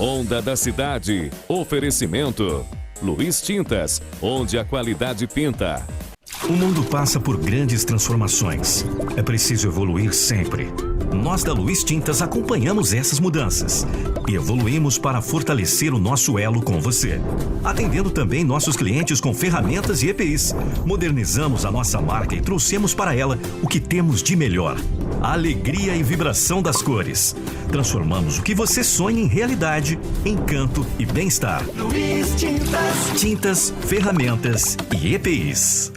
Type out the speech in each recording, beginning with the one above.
Onda da Cidade. Oferecimento. Luiz Tintas, onde a qualidade pinta. O mundo passa por grandes transformações. É preciso evoluir sempre. Nós da Luiz Tintas acompanhamos essas mudanças e evoluímos para fortalecer o nosso elo com você, atendendo também nossos clientes com ferramentas e EPIs. Modernizamos a nossa marca e trouxemos para ela o que temos de melhor: a alegria e vibração das cores. Transformamos o que você sonha em realidade, encanto e bem-estar. Luiz Tintas. Tintas, ferramentas e EPIs.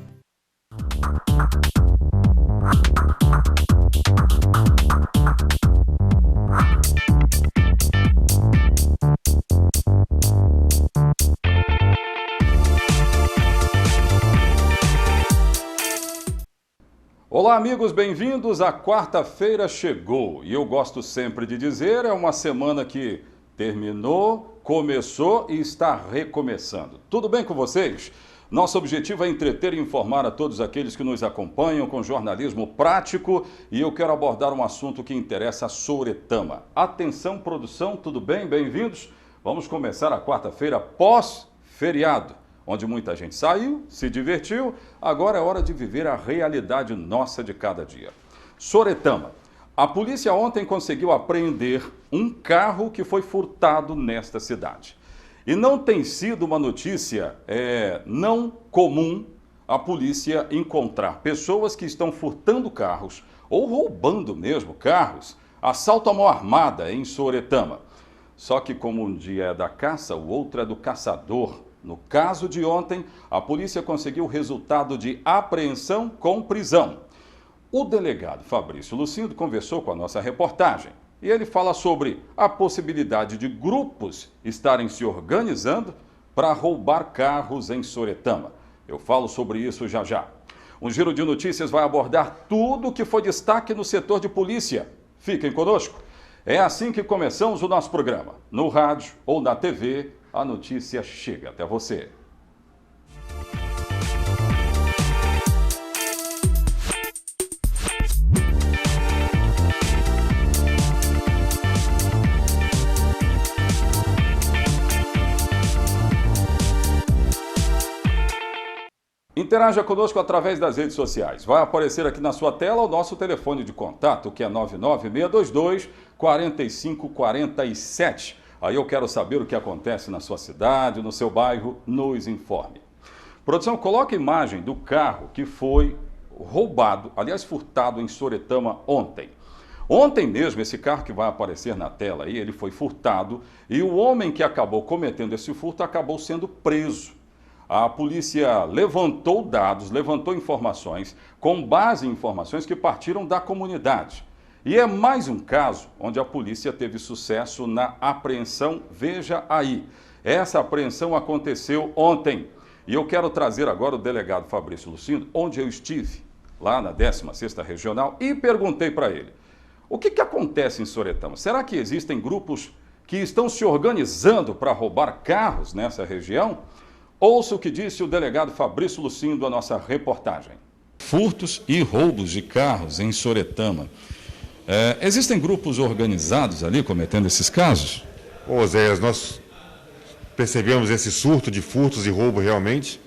Olá, amigos, bem-vindos. A quarta-feira chegou e eu gosto sempre de dizer, é uma semana que terminou, começou e está recomeçando. Tudo bem com vocês? Nosso objetivo é entreter e informar a todos aqueles que nos acompanham com jornalismo prático e eu quero abordar um assunto que interessa a Sooretama. Atenção, produção, tudo bem? Bem-vindos. Vamos começar a quarta-feira pós-feriado, onde muita gente saiu, se divertiu, agora é hora de viver a realidade nossa de cada dia. Sooretama. A polícia ontem conseguiu apreender um carro que foi furtado nesta cidade. E não tem sido uma notícia não comum a polícia encontrar pessoas que estão furtando carros ou roubando mesmo carros, assalto à mão armada em Sooretama. Só que como um dia é da caça, o outro é do caçador. No caso de ontem, a polícia conseguiu o resultado de apreensão com prisão. O delegado Fabrício Lucindo conversou com a nossa reportagem e ele fala sobre a possibilidade de grupos estarem se organizando para roubar carros em Sooretama. Eu falo sobre isso já já. Um giro de notícias vai abordar tudo o que foi destaque no setor de polícia. Fiquem conosco. É assim que começamos o nosso programa. No rádio ou na TV, a notícia chega até você. Interaja conosco através das redes sociais. Vai aparecer aqui na sua tela o nosso telefone de contato, que é 99622-4547. Aí eu quero saber o que acontece na sua cidade, no seu bairro, nos informe. Produção, coloca a imagem do carro que foi roubado, aliás, furtado em Sooretama ontem. Ontem mesmo, esse carro que vai aparecer na tela aí, ele foi furtado e o homem que acabou cometendo esse furto acabou sendo preso. A polícia levantou dados, levantou informações, com base em informações que partiram da comunidade. E é mais um caso onde a polícia teve sucesso na apreensão. Veja aí, essa apreensão aconteceu ontem. E eu quero trazer agora o delegado Fabrício Lucindo, onde eu estive, lá na 16ª Regional, e perguntei para ele, o que acontece em Sooretama? Será que existem grupos que estão se organizando para roubar carros nessa região? Ouça o que disse o delegado Fabrício Lucindo, a nossa reportagem. Furtos e roubos de carros em Sooretama. Existem grupos organizados ali cometendo esses casos? Ô Zé, nós percebemos esse surto de furtos e roubo realmente,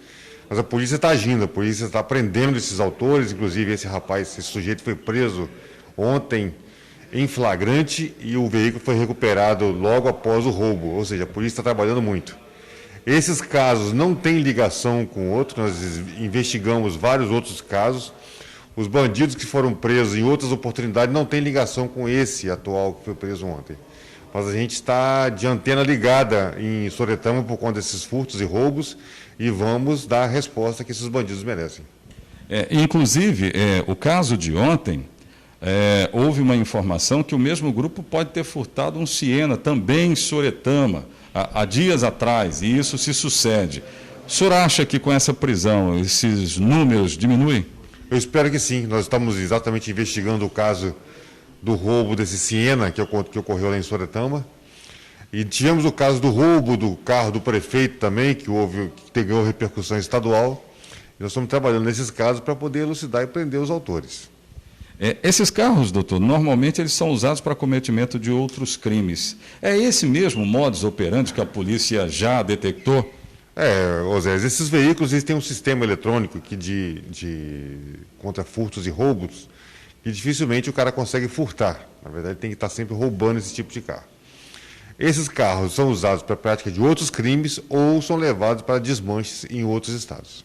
mas a polícia está agindo, a polícia está prendendo esses autores, inclusive esse sujeito foi preso ontem em flagrante e o veículo foi recuperado logo após o roubo, ou seja, a polícia está trabalhando muito. Esses casos não têm ligação com outros, nós investigamos vários outros casos. Os bandidos que foram presos em outras oportunidades não têm ligação com esse atual que foi preso ontem. Mas a gente está de antena ligada em Sooretama por conta desses furtos e roubos e vamos dar a resposta que esses bandidos merecem. Inclusive, o caso de ontem, houve uma informação que o mesmo grupo pode ter furtado um Siena também em Sooretama, há dias atrás, e isso se sucede. O senhor acha que com essa prisão esses números diminuem? Eu espero que sim. Nós estamos exatamente investigando o caso do roubo desse Siena que ocorreu lá em Sooretama. E tivemos o caso do roubo do carro do prefeito também, que ganhou repercussão estadual. E nós estamos trabalhando nesses casos para poder elucidar e prender os autores. Esses carros, doutor, normalmente eles são usados para cometimento de outros crimes. É esse mesmo modus operandi que a polícia já detectou? Osés, esses veículos eles têm um sistema eletrônico que contra furtos e roubos que dificilmente o cara consegue furtar. Na verdade, tem que estar sempre roubando esse tipo de carro. Esses carros são usados para a prática de outros crimes ou são levados para desmanches em outros estados.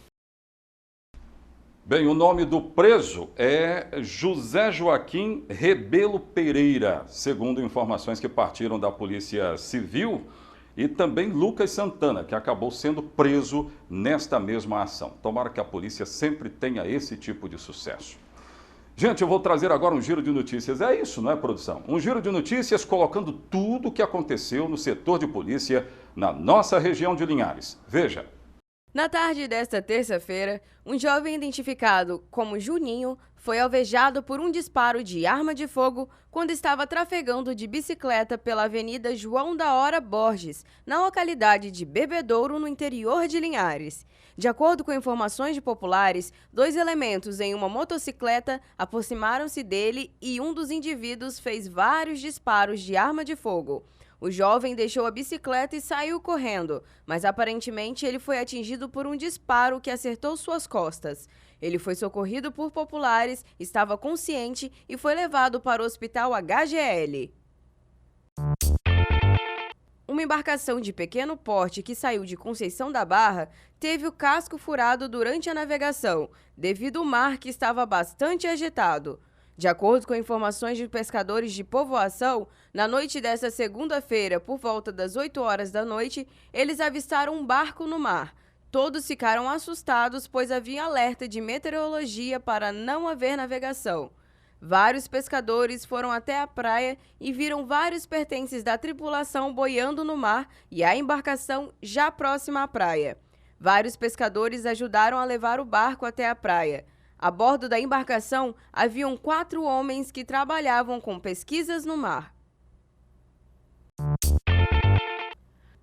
Bem, o nome do preso é José Joaquim Rebelo Pereira, segundo informações que partiram da Polícia Civil, e também Lucas Santana, que acabou sendo preso nesta mesma ação. Tomara que a polícia sempre tenha esse tipo de sucesso. Gente, eu vou trazer agora um giro de notícias. É isso, não é, produção? Um giro de notícias colocando tudo o que aconteceu no setor de polícia na nossa região de Linhares. Veja. Na tarde desta terça-feira, um jovem identificado como Juninho foi alvejado por um disparo de arma de fogo quando estava trafegando de bicicleta pela Avenida João da Hora Borges, na localidade de Bebedouro, no interior de Linhares. De acordo com informações de populares, 2 elementos em uma motocicleta aproximaram-se dele e um dos indivíduos fez vários disparos de arma de fogo. O jovem deixou a bicicleta e saiu correndo, mas aparentemente ele foi atingido por um disparo que acertou suas costas. Ele foi socorrido por populares, estava consciente e foi levado para o hospital HGL. Uma embarcação de pequeno porte que saiu de Conceição da Barra teve o casco furado durante a navegação, devido ao mar que estava bastante agitado. De acordo com informações de pescadores de povoação, na noite desta segunda-feira, por volta das 8 horas da noite, eles avistaram um barco no mar. Todos ficaram assustados, pois havia alerta de meteorologia para não haver navegação. Vários pescadores foram até a praia e viram vários pertences da tripulação boiando no mar e a embarcação já próxima à praia. Vários pescadores ajudaram a levar o barco até a praia. A bordo da embarcação, haviam 4 homens que trabalhavam com pesquisas no mar.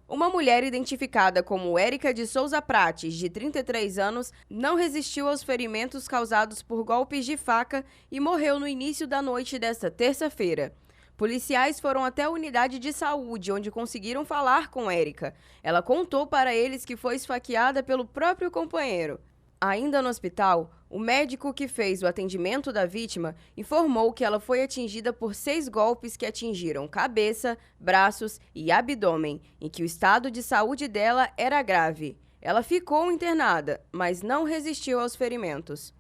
Uma mulher identificada como Érica de Souza Prates, de 33 anos, não resistiu aos ferimentos causados por golpes de faca e morreu no início da noite desta terça-feira. Policiais foram até a unidade de saúde, onde conseguiram falar com Érica. Ela contou para eles que foi esfaqueada pelo próprio companheiro. Ainda no hospital, o médico que fez o atendimento da vítima informou que ela foi atingida por 6 golpes que atingiram cabeça, braços e abdômen, e que o estado de saúde dela era grave. Ela ficou internada, mas não resistiu aos ferimentos.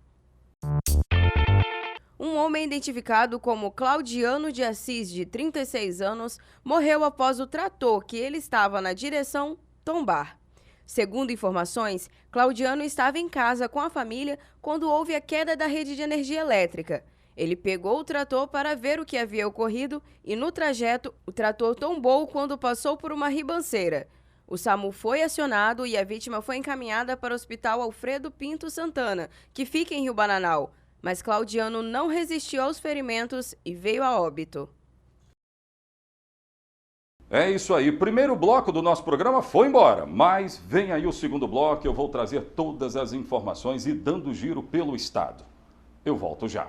Um homem identificado como Claudiano de Assis, de 36 anos, morreu após o trator que ele estava na direção tombar. Segundo informações, Claudiano estava em casa com a família quando houve a queda da rede de energia elétrica. Ele pegou o trator para ver o que havia ocorrido e, no trajeto, o trator tombou quando passou por uma ribanceira. O SAMU foi acionado e a vítima foi encaminhada para o Hospital Alfredo Pinto Santana, que fica em Rio Bananal. Mas Claudiano não resistiu aos ferimentos e veio a óbito. É isso aí, primeiro bloco do nosso programa foi embora, mas vem aí o segundo bloco, eu vou trazer todas as informações e dando giro pelo estado. Eu volto já.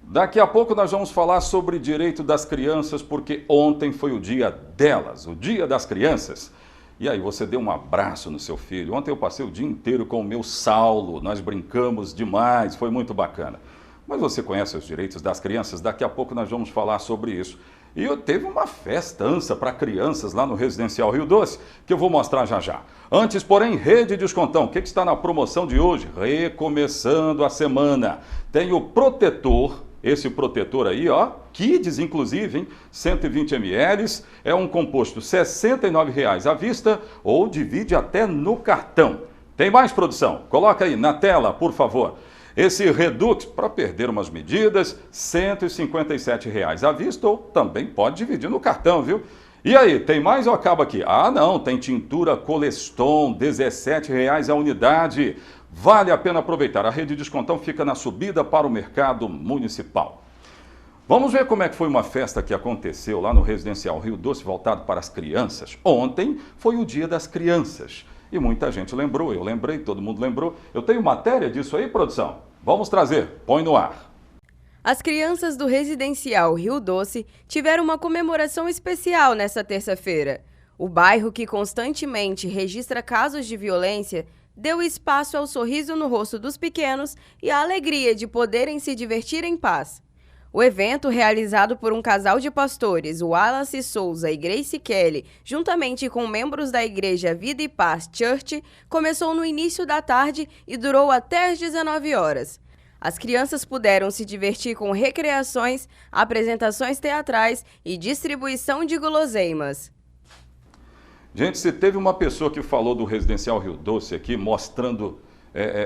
Daqui a pouco nós vamos falar sobre direito das crianças, porque ontem foi o dia delas, o dia das crianças. E aí, você deu um abraço no seu filho. Ontem eu passei o dia inteiro com o meu Saulo, nós brincamos demais, foi muito bacana. Mas você conhece os direitos das crianças? Daqui a pouco nós vamos falar sobre isso. E teve uma festança para crianças lá no Residencial Rio Doce, que eu vou mostrar já já. Antes, porém, Rede Descontão, o que está na promoção de hoje? Recomeçando a semana. Tem o protetor. Esse protetor aí, ó, Kids inclusive, hein? 120 ml, é um composto R$ 69,00 à vista ou divide até no cartão. Tem mais, produção? Coloca aí na tela, por favor. Esse Redux, para perder umas medidas, R$ 157,00 à vista ou também pode dividir no cartão, viu? E aí, tem mais ou acaba aqui? Ah, não, tem tintura Coleston, R$ 17,00 a unidade. Vale a pena aproveitar. A Rede Descontão fica na subida para o mercado municipal. Vamos ver como é que foi uma festa que aconteceu lá no Residencial Rio Doce, voltado para as crianças. Ontem foi o Dia das Crianças e muita gente lembrou, eu lembrei, todo mundo lembrou. Eu tenho matéria disso aí, produção? Vamos trazer, põe no ar. As crianças do Residencial Rio Doce tiveram uma comemoração especial nesta terça-feira. O bairro, que constantemente registra casos de violência, deu espaço ao sorriso no rosto dos pequenos e à alegria de poderem se divertir em paz. O evento, realizado por um casal de pastores, o Wallace Souza e Grace Kelly, juntamente com membros da Igreja Vida e Paz Church, começou no início da tarde e durou até às 19 horas. As crianças puderam se divertir com recreações, apresentações teatrais e distribuição de guloseimas. Gente, se teve uma pessoa que falou do Residencial Rio Doce aqui, mostrando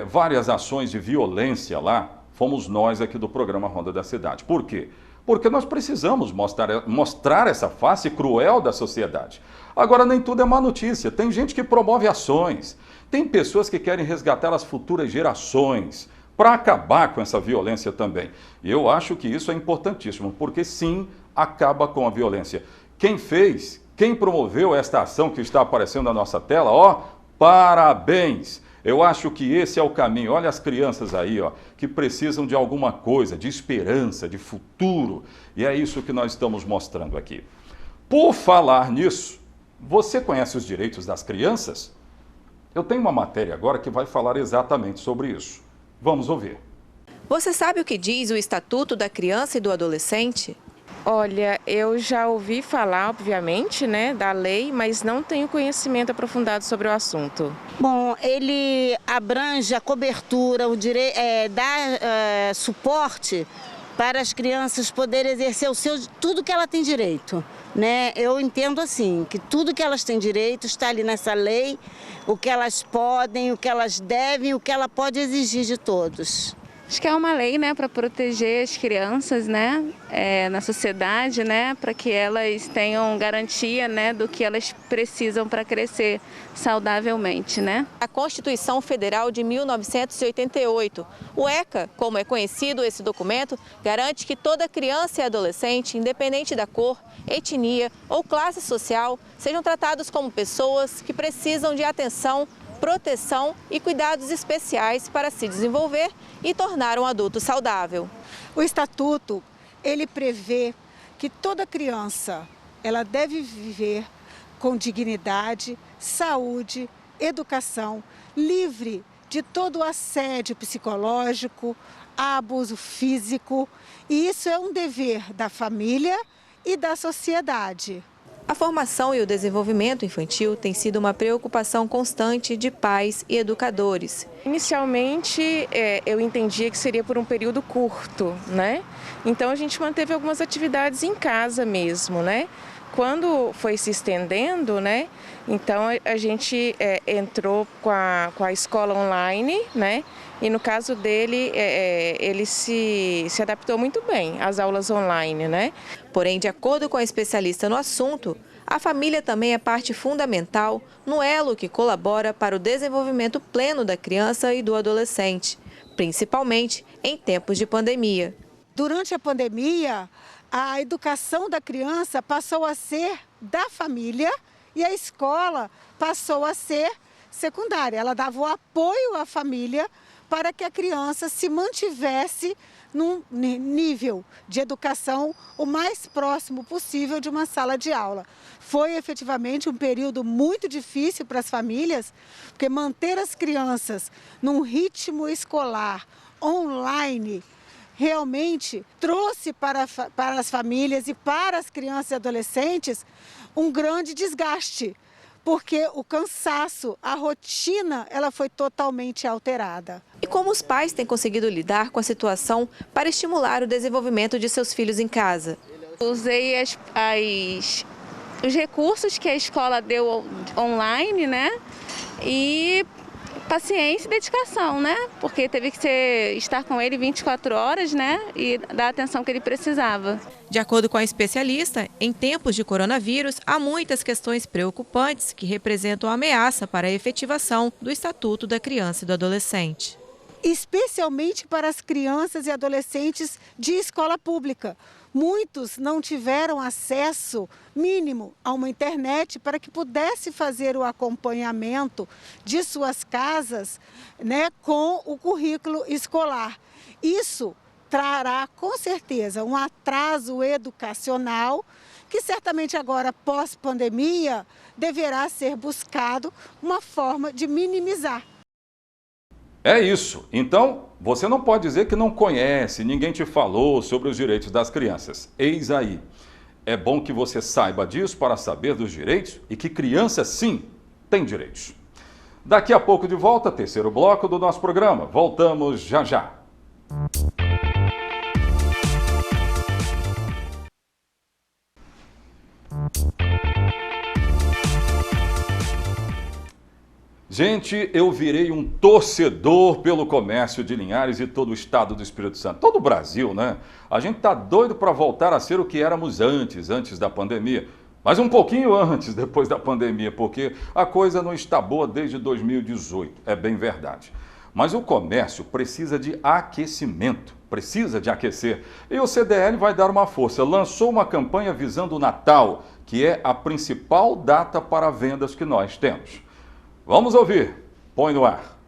várias ações de violência lá, fomos nós aqui do programa Ronda da Cidade. Por quê? Porque nós precisamos mostrar essa face cruel da sociedade. Agora, nem tudo é má notícia. Tem gente que promove ações, tem pessoas que querem resgatar as futuras gerações para acabar com essa violência também. E eu acho que isso é importantíssimo, porque sim, acaba com a violência. Quem fez, quem promoveu esta ação que está aparecendo na nossa tela, ó, parabéns! Eu acho que esse é o caminho. Olha as crianças aí, ó, que precisam de alguma coisa, de esperança, de futuro. E é isso que nós estamos mostrando aqui. Por falar nisso, você conhece os direitos das crianças? Eu tenho uma matéria agora que vai falar exatamente sobre isso. Vamos ouvir. Você sabe o que diz o Estatuto da Criança e do Adolescente? Olha, eu já ouvi falar, obviamente, né, da lei, mas não tenho conhecimento aprofundado sobre o assunto. Bom, ele abrange a cobertura, o direito, dá suporte para as crianças poderem exercer tudo que ela tem direito, né? Eu entendo assim, que tudo que elas têm direito está ali nessa lei, o que elas podem, o que elas devem, o que ela pode exigir de todos. Acho que é uma lei, né, para proteger as crianças, né, na sociedade, né, para que elas tenham garantia, né, do que elas precisam para crescer saudavelmente, né. A Constituição Federal de 1988, o ECA, como é conhecido esse documento, garante que toda criança e adolescente, independente da cor, etnia ou classe social, sejam tratados como pessoas que precisam de atenção, proteção e cuidados especiais para se desenvolver e tornar um adulto saudável. O Estatuto, ele prevê que toda criança, ela deve viver com dignidade, saúde, educação, livre de todo o assédio psicológico, abuso físico, e isso é um dever da família e da sociedade. A formação e o desenvolvimento infantil tem sido uma preocupação constante de pais e educadores. Inicialmente, eu entendia que seria por um período curto, né? Então a gente manteve algumas atividades em casa mesmo, né? Quando foi se estendendo, né? Então a gente entrou com a escola online, né? E no caso dele, ele se adaptou muito bem às aulas online, né? Porém, de acordo com a especialista no assunto, a família também é parte fundamental no elo que colabora para o desenvolvimento pleno da criança e do adolescente, principalmente em tempos de pandemia. Durante a pandemia, a educação da criança passou a ser da família e a escola passou a ser secundária. Ela dava o apoio à família para que a criança se mantivesse num nível de educação o mais próximo possível de uma sala de aula. Foi efetivamente um período muito difícil para as famílias, porque manter as crianças num ritmo escolar online realmente trouxe para as famílias e para as crianças e adolescentes um grande desgaste, porque o cansaço, a rotina, ela foi totalmente alterada. E como os pais têm conseguido lidar com a situação para estimular o desenvolvimento de seus filhos em casa? Usei os recursos que a escola deu online, né? E paciência e dedicação, né? Porque teve que estar com ele 24 horas, né? E dar a atenção que ele precisava. De acordo com a especialista, em tempos de coronavírus, há muitas questões preocupantes que representam ameaça para a efetivação do Estatuto da Criança e do Adolescente. Especialmente para as crianças e adolescentes de escola pública, Muitos não tiveram acesso mínimo a uma internet para que pudesse fazer o acompanhamento de suas casas, né, com o currículo escolar. Isso trará, com certeza, um atraso educacional que certamente agora, pós-pandemia, deverá ser buscado uma forma de minimizar. É isso. Então, você não pode dizer que não conhece, ninguém te falou sobre os direitos das crianças. Eis aí. É bom que você saiba disso para saber dos direitos e que criança, sim, tem direitos. Daqui a pouco de volta, terceiro bloco do nosso programa. Voltamos já já. Gente, eu virei um torcedor pelo comércio de Linhares e todo o estado do Espírito Santo. Todo o Brasil, né? A gente tá doido para voltar a ser o que éramos antes da pandemia. Mas um pouquinho antes, depois da pandemia, porque a coisa não está boa desde 2018, é bem verdade. Mas o comércio precisa de aquecimento, precisa de aquecer. E o CDL vai dar uma força. Lançou uma campanha visando o Natal, que é a principal data para vendas que nós temos. Vamos ouvir. Põe no ar.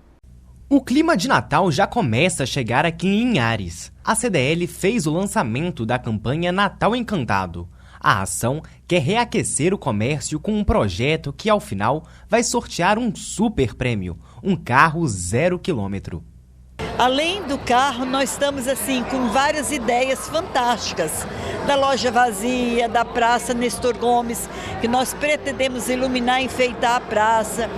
O clima de Natal já começa a chegar aqui em Linhares. A CDL fez o lançamento da campanha Natal Encantado. A ação quer reaquecer o comércio com um projeto que, ao final, vai sortear um super prêmio, um carro 0 km. Além do carro, nós estamos assim com várias ideias fantásticas. Da loja vazia, da Praça Nestor Gomes, que nós pretendemos iluminar e enfeitar a praça,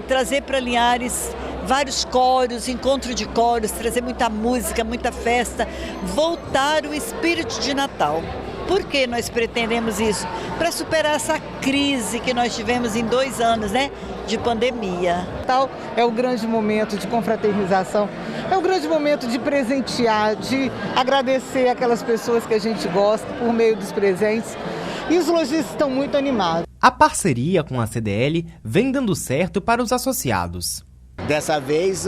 trazer para Linhares vários coros, encontro de coros, trazer muita música, muita festa, voltar o espírito de Natal. Por que nós pretendemos isso? Para superar essa crise que nós tivemos em 2 anos, né, de pandemia. Natal é o grande momento de confraternização, é o grande momento de presentear, de agradecer aquelas pessoas que a gente gosta por meio dos presentes. E os lojistas estão muito animados. A parceria com a CDL vem dando certo para os associados. Dessa vez,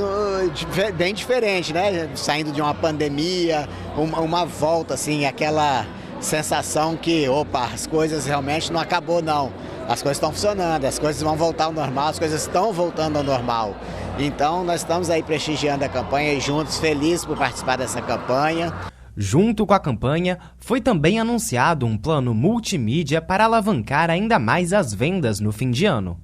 bem diferente, né? Saindo de uma pandemia, uma volta, assim, aquela sensação que, as coisas realmente não acabou, não. As coisas estão funcionando, as coisas vão voltar ao normal, as coisas estão voltando ao normal. Então, nós estamos aí prestigiando a campanha e juntos, felizes por participar dessa campanha. Junto com a campanha, foi também anunciado um plano multimídia para alavancar ainda mais as vendas no fim de ano.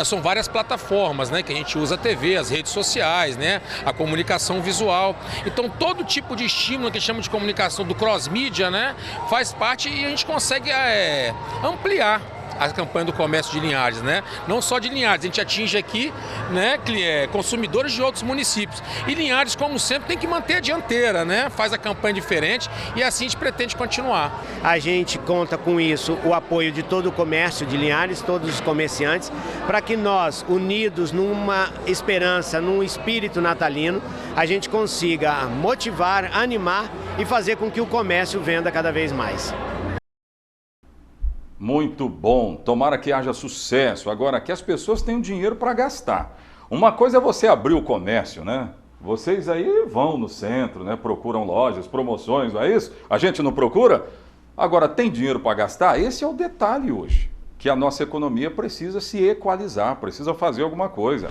São várias plataformas, né, que a gente usa a TV, as redes sociais, né, a comunicação visual. Então todo tipo de estímulo que a gente chama de comunicação do cross-mídia, né, faz parte e a gente consegue ampliar a campanha do comércio de Linhares, né? Não só de Linhares, a gente atinge aqui, né, consumidores de outros municípios. E Linhares, como sempre, tem que manter a dianteira, né? Faz a campanha diferente e assim a gente pretende continuar. A gente conta com isso, o apoio de todo o comércio de Linhares, todos os comerciantes, para que nós, unidos numa esperança, num espírito natalino, a gente consiga motivar, animar e fazer com que o comércio venda cada vez mais. Muito bom, tomara que haja sucesso. Agora, que as pessoas tenham dinheiro para gastar. Uma coisa é você abrir o comércio, né? Vocês aí vão no centro, né? Procuram lojas, promoções, não é isso? A gente não procura? Agora, tem dinheiro para gastar? Esse é o detalhe hoje, que a nossa economia precisa se equalizar, precisa fazer alguma coisa.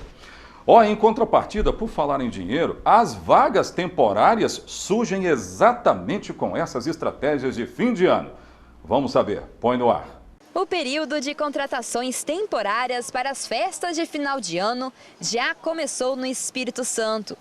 Em contrapartida, por falar em dinheiro, as vagas temporárias surgem exatamente com essas estratégias de fim de ano. Vamos saber, põe no ar. O período de contratações temporárias para as festas de final de ano já começou no Espírito Santo.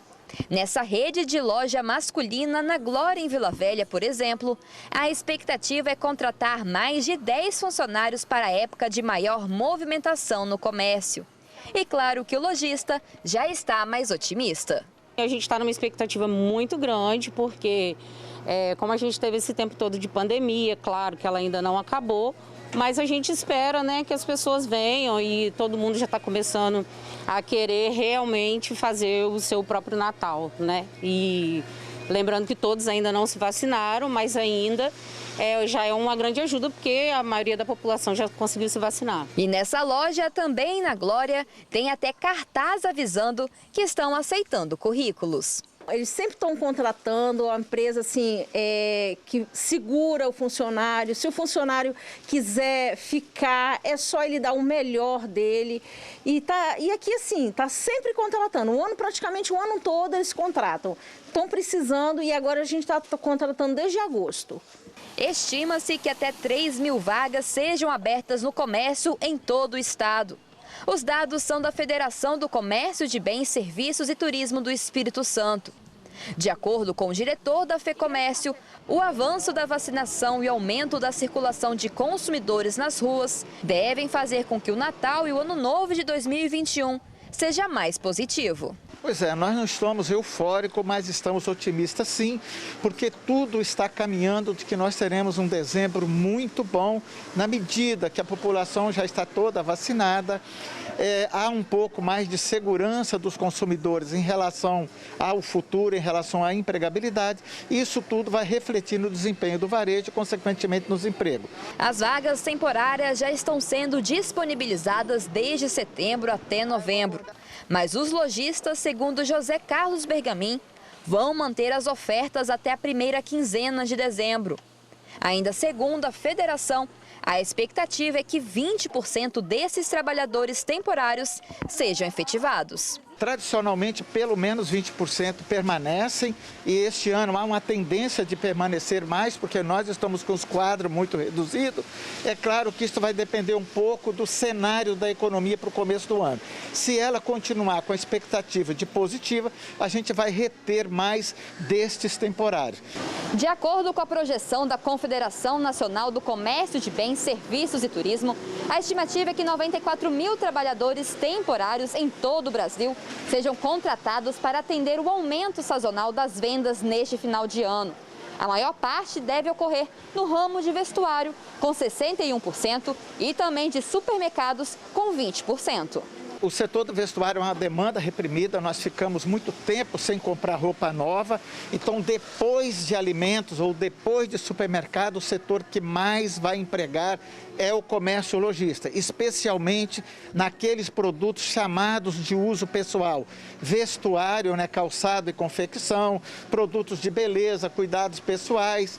Nessa rede de loja masculina na Glória, em Vila Velha, por exemplo, a expectativa é contratar mais de 10 funcionários para a época de maior movimentação no comércio. E claro que o lojista já está mais otimista. A gente está numa expectativa muito grande porque, como a gente teve esse tempo todo de pandemia, claro que ela ainda não acabou, mas a gente espera, né, que as pessoas venham e todo mundo já está começando a querer realmente fazer o seu próprio Natal, né? E lembrando que todos ainda não se vacinaram, mas ainda já é uma grande ajuda porque a maioria da população já conseguiu se vacinar. E nessa loja, também na Glória, tem até cartaz avisando que estão aceitando currículos. Eles sempre estão contratando uma empresa assim, que segura o funcionário. Se o funcionário quiser ficar, é só ele dar o melhor dele. E aqui assim, está sempre contratando. Praticamente o ano todo eles contratam. Estão precisando e agora a gente está contratando desde agosto. Estima-se que até 3.000 vagas sejam abertas no comércio em todo o estado. Os dados são da Federação do Comércio de Bens, Serviços e Turismo do Espírito Santo. De acordo com o diretor da FEComércio, o avanço da vacinação e o aumento da circulação de consumidores nas ruas devem fazer com que o Natal e o Ano Novo de 2021 seja mais positivo. Pois é, nós não estamos eufóricos, mas estamos otimistas sim, porque tudo está caminhando de que nós teremos um dezembro muito bom, na medida que a população já está toda vacinada, há um pouco mais de segurança dos consumidores em relação ao futuro, em relação à empregabilidade, e isso tudo vai refletir no desempenho do varejo e, consequentemente, nos empregos. As vagas temporárias já estão sendo disponibilizadas desde setembro até novembro. Mas os lojistas, segundo José Carlos Bergamin, vão manter as ofertas até a primeira quinzena de dezembro. Ainda segundo a federação, a expectativa é que 20% desses trabalhadores temporários sejam efetivados. Tradicionalmente, pelo menos 20% permanecem e este ano há uma tendência de permanecer mais, porque nós estamos com os quadros muito reduzidos. É claro que isso vai depender um pouco do cenário da economia para o começo do ano. Se ela continuar com a expectativa de positiva, a gente vai reter mais destes temporários. De acordo com a projeção da Confederação Nacional do Comércio de Bens, Serviços e Turismo, a estimativa é que 94.000 trabalhadores temporários em todo o Brasil sejam contratados para atender o aumento sazonal das vendas neste final de ano. A maior parte deve ocorrer no ramo de vestuário, com 61%, e também de supermercados, com 20%. O setor do vestuário é uma demanda reprimida, nós ficamos muito tempo sem comprar roupa nova, então depois de alimentos ou depois de supermercado, o setor que mais vai empregar é o comércio lojista, especialmente naqueles produtos chamados de uso pessoal, vestuário, calçado e confecção, produtos de beleza, cuidados pessoais,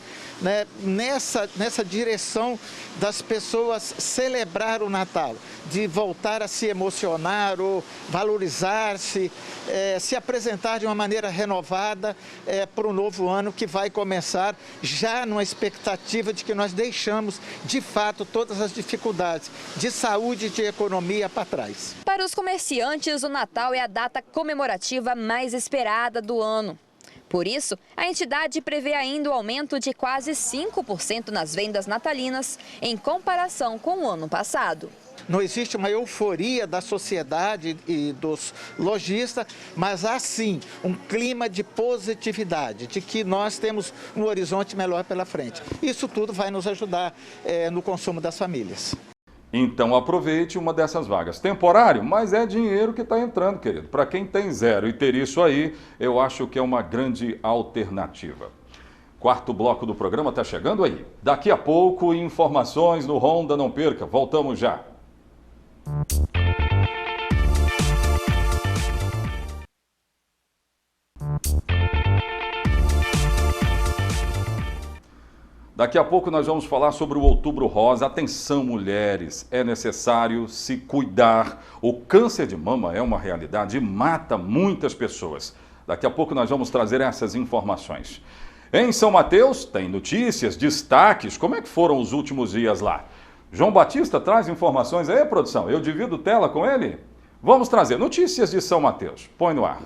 nessa direção das pessoas celebrar o Natal, de voltar a se emocionar ou valorizar-se, se apresentar de uma maneira renovada para o novo ano que vai começar já numa expectativa de que nós deixamos, de fato, todas as dificuldades de saúde e de economia para trás. Para os comerciantes, o Natal é a data comemorativa mais esperada do ano. Por isso, a entidade prevê ainda o aumento de quase 5% nas vendas natalinas em comparação com o ano passado. Não existe uma euforia da sociedade e dos lojistas, mas há sim um clima de positividade, de que nós temos um horizonte melhor pela frente. Isso tudo vai nos ajudar no consumo das famílias. Então aproveite uma dessas vagas. Temporário, mas é dinheiro que está entrando, querido. Para quem tem zero e ter isso aí, eu acho que é uma grande alternativa. Quarto bloco do programa está chegando aí. Daqui a pouco, informações no Ronda, não perca. Voltamos já. Daqui a pouco nós vamos falar sobre o Outubro Rosa. Atenção, mulheres, é necessário se cuidar. O câncer de mama é uma realidade e mata muitas pessoas. Daqui a pouco nós vamos trazer essas informações. Em São Mateus tem notícias, destaques. Como é que foram os últimos dias lá? João Batista traz informações aí, produção. Eu divido tela com ele? Vamos trazer notícias de São Mateus. Põe no ar.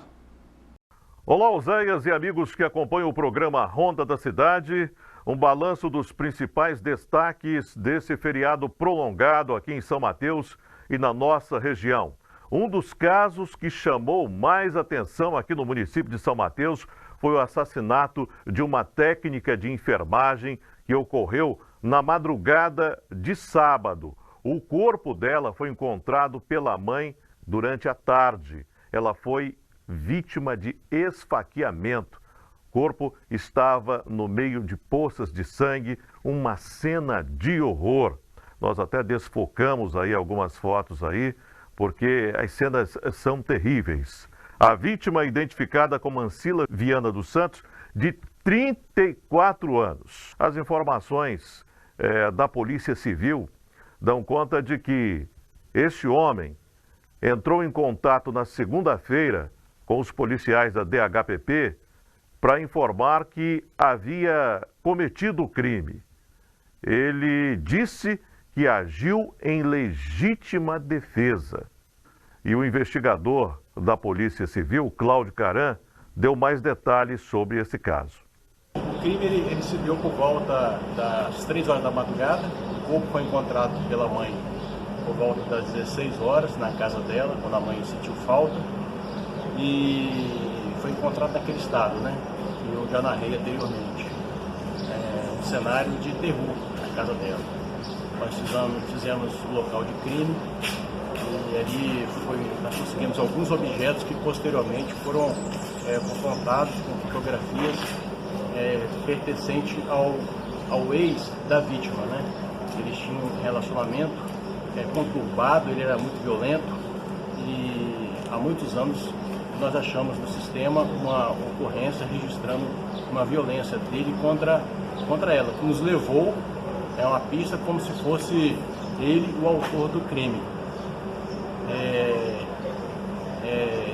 Olá, Oséias e amigos que acompanham o programa Ronda da Cidade. Um balanço dos principais destaques desse feriado prolongado aqui em São Mateus e na nossa região. Um dos casos que chamou mais atenção aqui no município de São Mateus foi o assassinato de uma técnica de enfermagem que ocorreu na madrugada de sábado. O corpo dela foi encontrado pela mãe durante a tarde. Ela foi vítima de esfaqueamento. O corpo estava no meio de poças de sangue, uma cena de horror. Nós até desfocamos aí algumas fotos aí, porque as cenas são terríveis. A vítima, identificada como Ancila Viana dos Santos, de 34 anos. As informações da Polícia Civil dão conta de que este homem entrou em contato na segunda-feira com os policiais da DHPP para informar que havia cometido o crime. Ele disse que agiu em legítima defesa. E o investigador da Polícia Civil, Cláudio Caran, deu mais detalhes sobre esse caso. O crime ele se deu por volta das 3 horas da madrugada. O corpo foi encontrado pela mãe por volta das 16 horas na casa dela, quando a mãe sentiu falta. E foi encontrado naquele estado, né? Que eu já narrei anteriormente. Um cenário de terror na casa dela. Nós fizemos o local de crime e ali nós conseguimos alguns objetos que posteriormente foram confrontados com fotografias pertencentes ao ex da vítima, né? Eles tinham um relacionamento conturbado, ele era muito violento e há muitos anos nós achamos no sistema uma ocorrência registrando uma violência dele contra ela, que nos levou a uma pista como se fosse ele o autor do crime.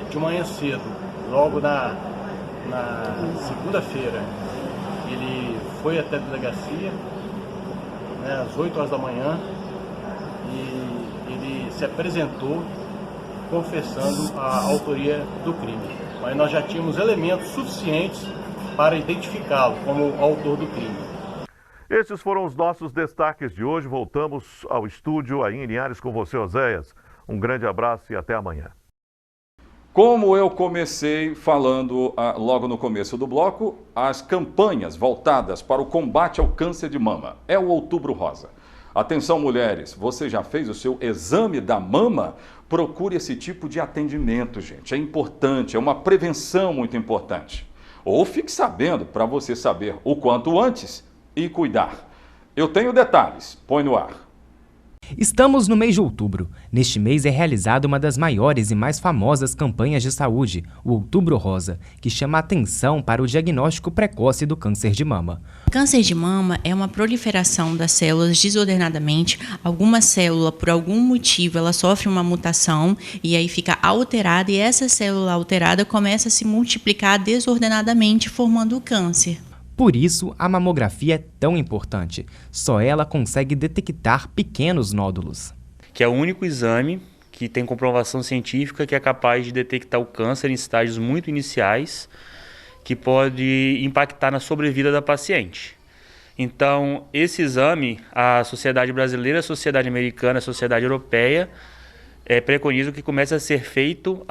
De manhã cedo, logo na segunda-feira, ele foi até a delegacia, né, às 8 horas da manhã, e ele se apresentou confessando a autoria do crime. Mas nós já tínhamos elementos suficientes para identificá-lo como autor do crime. Esses foram os nossos destaques de hoje. Voltamos ao estúdio aí em Linhares com você, Oséias. Um grande abraço e até amanhã. Como eu comecei falando logo no começo do bloco, as campanhas voltadas para o combate ao câncer de mama é o Outubro Rosa. Atenção, mulheres, você já fez o seu exame da mama? Procure esse tipo de atendimento, gente. É importante, é uma prevenção muito importante. Ou fique sabendo para você saber o quanto antes e cuidar. Eu tenho detalhes, põe no ar. Estamos no mês de outubro. Neste mês é realizada uma das maiores e mais famosas campanhas de saúde, o Outubro Rosa, que chama a atenção para o diagnóstico precoce do câncer de mama. O câncer de mama é uma proliferação das células desordenadamente. Alguma célula, por algum motivo, ela sofre uma mutação e aí fica alterada, e essa célula alterada começa a se multiplicar desordenadamente, formando o câncer. Por isso, a mamografia é tão importante. Só ela consegue detectar pequenos nódulos. Que é o único exame que tem comprovação científica que é capaz de detectar o câncer em estágios muito iniciais, que pode impactar na sobrevida da paciente. Então, esse exame, a Sociedade Brasileira, a Sociedade Americana, a Sociedade Europeia, preconizam que comece a ser feito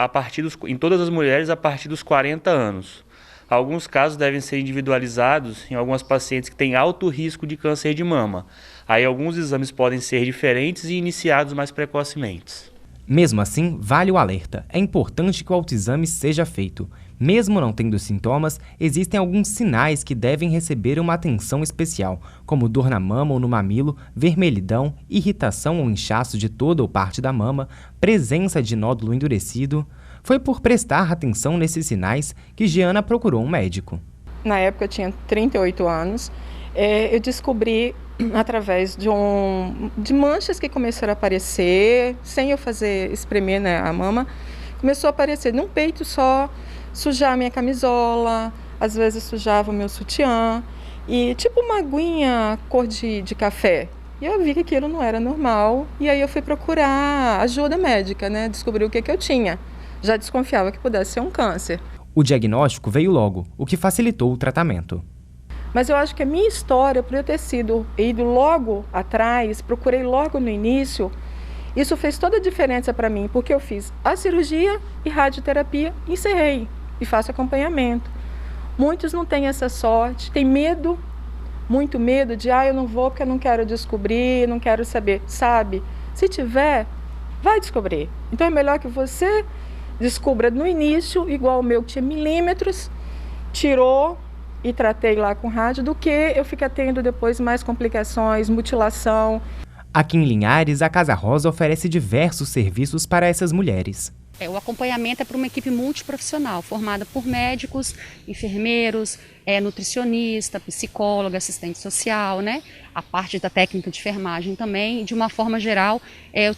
em todas as mulheres a partir dos 40 anos. Alguns casos devem ser individualizados em algumas pacientes que têm alto risco de câncer de mama. Aí alguns exames podem ser diferentes e iniciados mais precocemente. Mesmo assim, vale o alerta. É importante que o autoexame seja feito. Mesmo não tendo sintomas, existem alguns sinais que devem receber uma atenção especial, como dor na mama ou no mamilo, vermelhidão, irritação ou inchaço de toda ou parte da mama, presença de nódulo endurecido. Foi por prestar atenção nesses sinais que Giana procurou um médico. Na época eu tinha 38 anos, eu descobri através de manchas que começaram a aparecer, sem eu espremer, né, a mama, começou a aparecer num peito só, sujar a minha camisola, às vezes sujava o meu sutiã, e tipo uma aguinha cor de café. E eu vi que aquilo não era normal, e aí eu fui procurar ajuda médica, né, descobri o que eu tinha. Já desconfiava que pudesse ser um câncer. O diagnóstico veio logo, o que facilitou o tratamento. Mas eu acho que a minha história, por eu ter ido logo atrás, procurei logo no início, isso fez toda a diferença para mim, porque eu fiz a cirurgia e radioterapia, encerrei e faço acompanhamento. Muitos não têm essa sorte, têm medo, muito medo de, eu não vou porque eu não quero descobrir, não quero saber, sabe? Se tiver, vai descobrir. Então é melhor que você descubra no início, igual o meu que tinha milímetros, tirou e tratei lá com rádio, do que eu ficar tendo depois mais complicações, mutilação. Aqui em Linhares, a Casa Rosa oferece diversos serviços para essas mulheres. O acompanhamento é para uma equipe multiprofissional, formada por médicos, enfermeiros, nutricionista, psicóloga, assistente social, né? A parte da técnica de enfermagem também, de uma forma geral,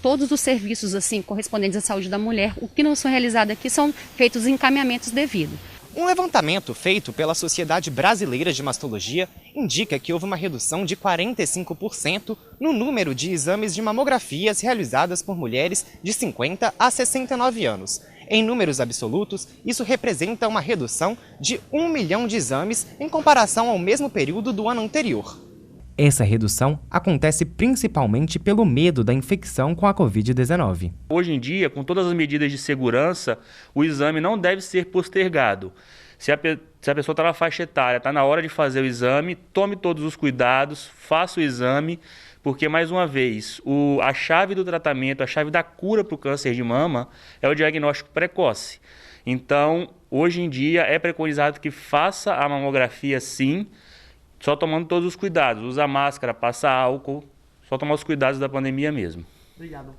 todos os serviços assim, correspondentes à saúde da mulher, o que não são realizados aqui são feitos encaminhamentos devidos. Um levantamento feito pela Sociedade Brasileira de Mastologia indica que houve uma redução de 45% no número de exames de mamografias realizadas por mulheres de 50 a 69 anos. Em números absolutos, isso representa uma redução de 1 milhão de exames em comparação ao mesmo período do ano anterior. Essa redução acontece principalmente pelo medo da infecção com a Covid-19. Hoje em dia, com todas as medidas de segurança, o exame não deve ser postergado. Se a pessoa está na faixa etária, está na hora de fazer o exame, tome todos os cuidados, faça o exame, porque, mais uma vez, a chave do tratamento, a chave da cura para o câncer de mama é o diagnóstico precoce. Então, hoje em dia, é preconizado que faça a mamografia sim, só tomando todos os cuidados, usa máscara, passa álcool, só tomar os cuidados da pandemia mesmo. Obrigado.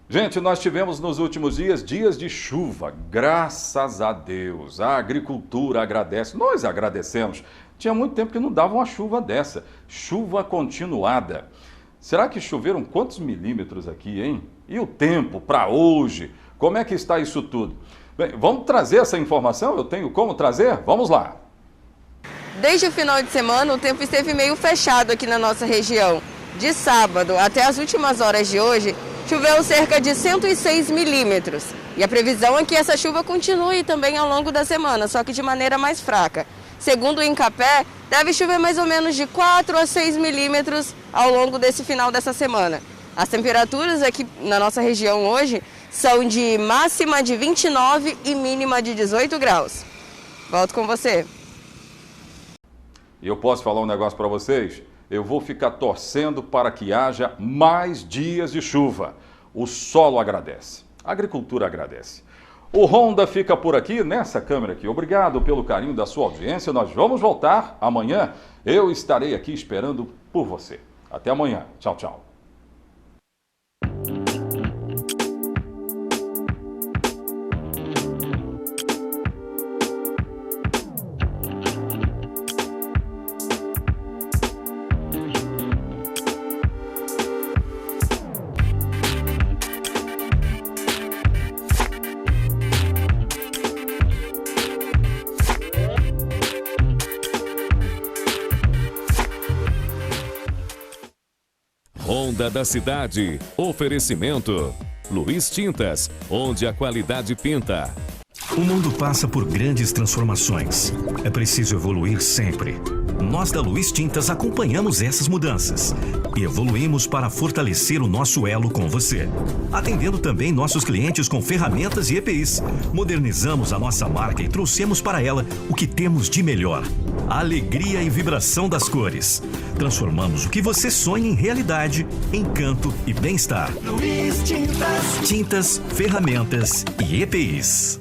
Gente, nós tivemos nos últimos dias de chuva, graças a Deus. A agricultura agradece, nós agradecemos. Tinha muito tempo que não dava uma chuva dessa, chuva continuada. Será que choveram quantos milímetros aqui, hein? E o tempo para hoje? Como é que está isso tudo? Bem, vamos trazer essa informação? Eu tenho como trazer? Vamos lá. Desde o final de semana, o tempo esteve meio fechado aqui na nossa região. De sábado até as últimas horas de hoje, choveu cerca de 106 milímetros. E a previsão é que essa chuva continue também ao longo da semana, só que de maneira mais fraca. Segundo o Incapé, deve chover mais ou menos de 4 a 6 milímetros ao longo desse final dessa semana. As temperaturas aqui na nossa região hoje são de máxima de 29 e mínima de 18 graus. Volto com você. E eu posso falar um negócio para vocês? Eu vou ficar torcendo para que haja mais dias de chuva. O solo agradece, a agricultura agradece. O Ronda fica por aqui, nessa câmera aqui. Obrigado pelo carinho da sua audiência. Nós vamos voltar amanhã. Eu estarei aqui esperando por você. Até amanhã. Tchau, tchau. Ronda da Cidade. Oferecimento. Luiz Tintas, onde a qualidade pinta. O mundo passa por grandes transformações. É preciso evoluir sempre. Nós da Luiz Tintas acompanhamos essas mudanças e evoluímos para fortalecer o nosso elo com você, atendendo também nossos clientes com ferramentas e EPIs. Modernizamos a nossa marca e trouxemos para ela o que temos de melhor: a alegria e vibração das cores. Transformamos o que você sonha em realidade, encanto e bem-estar. Luiz Tintas. Tintas, ferramentas e EPIs.